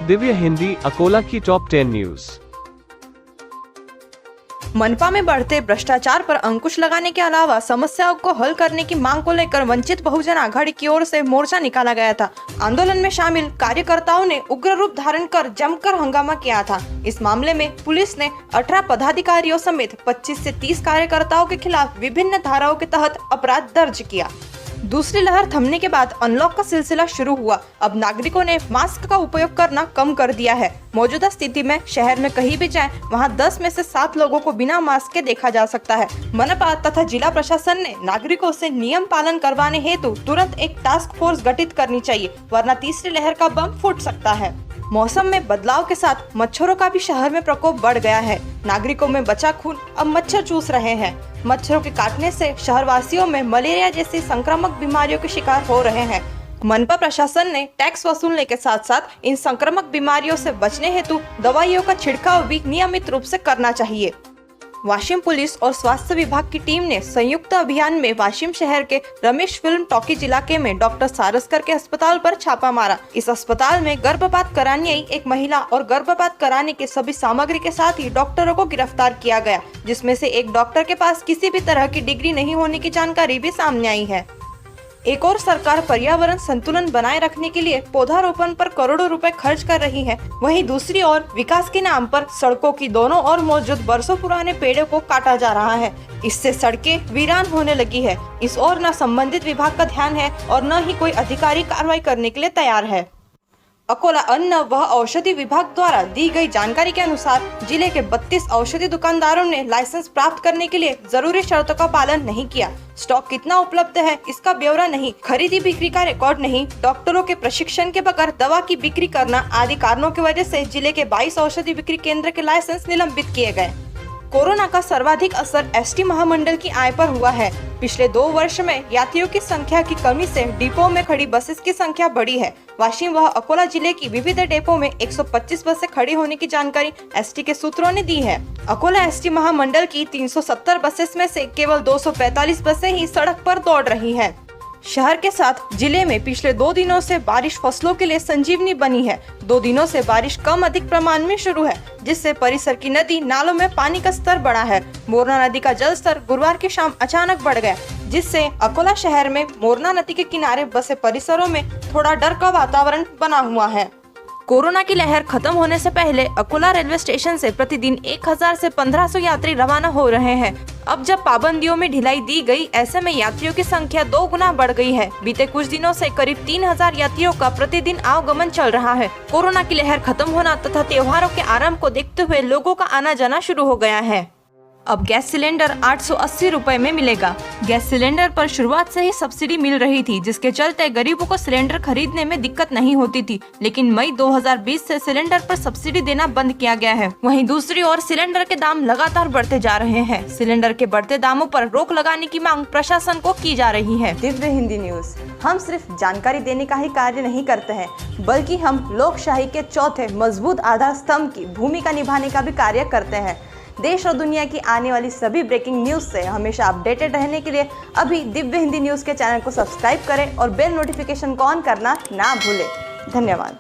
दिव्य हिंदी अकोला की top 10 news. मनपा में बढ़ते भ्रष्टाचार पर अंकुश लगाने के अलावा समस्याओं को हल करने की मांग को लेकर वंचित बहुजन आघाड़ी की ओर से मोर्चा निकाला गया था। आंदोलन में शामिल कार्यकर्ताओं ने उग्र रूप धारण कर जमकर हंगामा किया था। इस मामले में पुलिस ने 18 पदाधिकारियों समेत 25 से 30 कार्यकर्ताओं के खिलाफ विभिन्न धाराओं के तहत अपराध दर्ज किया। दूसरी लहर थमने के बाद अनलॉक का सिलसिला शुरू हुआ। अब नागरिकों ने मास्क का उपयोग करना कम कर दिया है। मौजूदा स्थिति में शहर में कहीं भी जाएं, वहां 10 में से 7 लोगों को बिना मास्क के देखा जा सकता है। मनपा तथा जिला प्रशासन ने नागरिकों से नियम पालन करवाने हेतु तुरंत एक टास्क फोर्स गठित करनी चाहिए, वरना तीसरी लहर का बम फूट सकता है। मौसम में बदलाव के साथ मच्छरों का भी शहर में प्रकोप बढ़ गया है। नागरिकों में बचा खून अब मच्छर चूस रहे हैं। मच्छरों के काटने से शहरवासियों में मलेरिया जैसी संक्रामक बीमारियों के शिकार हो रहे हैं। मनपा प्रशासन ने टैक्स वसूलने के साथ साथ इन संक्रामक बीमारियों से बचने हेतु दवाइयों का छिड़काव भी नियमित रूप से करना चाहिए। वाशिम पुलिस और स्वास्थ्य विभाग की टीम ने संयुक्त अभियान में वाशिम शहर के रमेश फिल्म टॉकीज इलाके में डॉक्टर सारस्कर के अस्पताल पर छापा मारा। इस अस्पताल में गर्भपात कराने आई एक महिला और गर्भपात कराने के सभी सामग्री के साथ ही डॉक्टरों को गिरफ्तार किया गया, जिसमें से एक डॉक्टर के पास किसी भी तरह की डिग्री नहीं होने की जानकारी भी सामने आई है। एक और सरकार पर्यावरण संतुलन बनाए रखने के लिए पौधारोपण पर करोड़ों रुपए खर्च कर रही है, वहीं दूसरी ओर विकास के नाम पर सड़कों की दोनों ओर मौजूद बरसों पुराने पेड़ों को काटा जा रहा है। इससे सड़कें वीरान होने लगी है। इस ओर न संबंधित विभाग का ध्यान है और न ही कोई अधिकारी कार्रवाई करने के लिए तैयार है। अकोला अन्न व औषधि विभाग द्वारा दी गई जानकारी के अनुसार जिले के 32 औषधि दुकानदारों ने लाइसेंस प्राप्त करने के लिए जरूरी शर्तों का पालन नहीं किया। स्टॉक कितना उपलब्ध है इसका ब्यौरा नहीं, खरीदी बिक्री का रिकॉर्ड नहीं, डॉक्टरों के प्रशिक्षण के बगैर दवा की बिक्री करना आदि कारणों की वजह से जिले के 22 औषधि बिक्री केंद्र के लाइसेंस निलंबित किए गए। कोरोना का सर्वाधिक असर एसटी महामंडल की आय पर हुआ है। पिछले 2 वर्ष में यात्रियों की संख्या की कमी से डिपो में खड़ी बसेस की संख्या बढ़ी है। वाशिम व अकोला जिले की विविध डिपो में 125 बसें खड़ी होने की जानकारी एसटी के सूत्रों ने दी है। अकोला एसटी महामंडल की 370 बसेस में से केवल 245 बसें ही सड़क पर दौड़ रही है। शहर के साथ जिले में पिछले 2 दिनों से बारिश फसलों के लिए संजीवनी बनी है। 2 दिनों से बारिश कम अधिक प्रमाण में शुरू है, जिससे परिसर की नदी नालों में पानी का स्तर बढ़ा है। मोरना नदी का जल स्तर गुरुवार की शाम अचानक बढ़ गया, जिससे अकोला शहर में मोरना नदी के किनारे बसे परिसरों में थोड़ा डर का वातावरण बना हुआ है। कोरोना की लहर खत्म होने से पहले अकोला रेलवे स्टेशन से प्रतिदिन 1000 से 1500 यात्री रवाना हो रहे हैं। अब जब पाबंदियों में ढिलाई दी गई, ऐसे में यात्रियों की संख्या 2 गुना बढ़ गई है। बीते कुछ दिनों से करीब 3000 यात्रियों का प्रतिदिन आवागमन चल रहा है। कोरोना की लहर खत्म होना तथा त्योहारों के आरंभ को देखते हुए लोगों का आना जाना शुरू हो गया है। अब गैस सिलेंडर 880 रुपए में मिलेगा। गैस सिलेंडर पर शुरुआत से ही सब्सिडी मिल रही थी, जिसके चलते गरीबों को सिलेंडर खरीदने में दिक्कत नहीं होती थी, लेकिन मई 2020 से सिलेंडर पर सब्सिडी देना बंद किया गया है। वहीं दूसरी ओर सिलेंडर के दाम लगातार बढ़ते जा रहे हैं। सिलेंडर के बढ़ते दामों पर रोक लगाने की मांग प्रशासन को की जा रही है। दिव्य हिंदी न्यूज, हम सिर्फ जानकारी देने का ही कार्य नहीं करते हैं, बल्कि हम लोकशाही के चौथे मजबूत आधार स्तंभ की भूमिका निभाने का भी कार्य करते हैं। देश और दुनिया की आने वाली सभी ब्रेकिंग न्यूज से हमेशा अपडेटेड रहने के लिए अभी दिव्य हिंदी न्यूज के चैनल को सब्सक्राइब करें और बेल नोटिफिकेशन को ऑन करना ना भूलें। धन्यवाद।